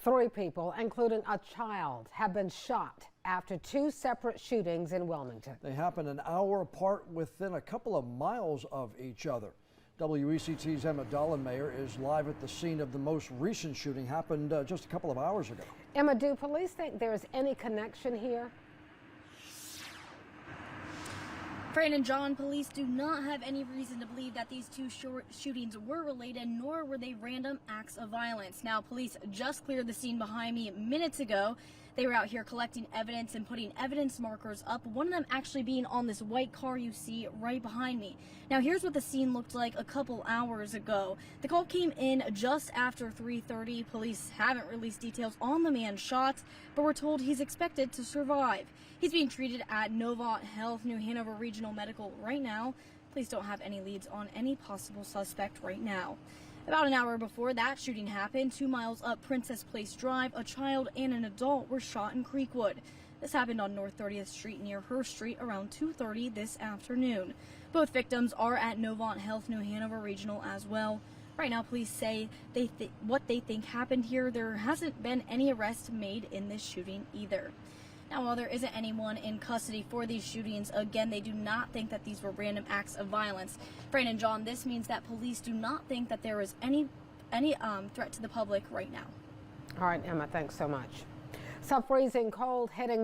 3 people, including a child, have been shot after 2 separate shootings in Wilmington. They happened an hour apart within a couple of miles of each other. WECT's Emma Dollenmayer is live at the scene of the most recent shooting. Happened just a couple of hours ago. Emma, do police think there is any connection here? Fran and John, police do not have any reason to believe that these 2 shootings were related, nor were they random acts of violence. Now, police just cleared the scene behind me minutes ago. They were out here collecting evidence and putting evidence markers up, one of them actually being on this white car you see right behind me. Now, here's what the scene looked like a couple hours ago. The call came in just after 3:30. Police haven't released details on the man shot, but we're told he's expected to survive. He's being treated at Novant Health, New Hanover Regional Medical right now. Police don't have any leads on any possible suspect right now. About an hour before that shooting happened, 2 miles up Princess Place Drive, a child and an adult were shot in Creekwood. This happened on North 30th Street near Her Street around 2:30 this afternoon. Both victims are at Novant Health, New Hanover Regional as well. Right now, police say what they think happened here. There hasn't been any arrests made in this shooting either. Now, while there isn't anyone in custody for these shootings, again, they do not think that these were random acts of violence. Fran and John, this means that police do not think that there is any threat to the public right now. All right, Emma, thanks so much. So freezing cold heading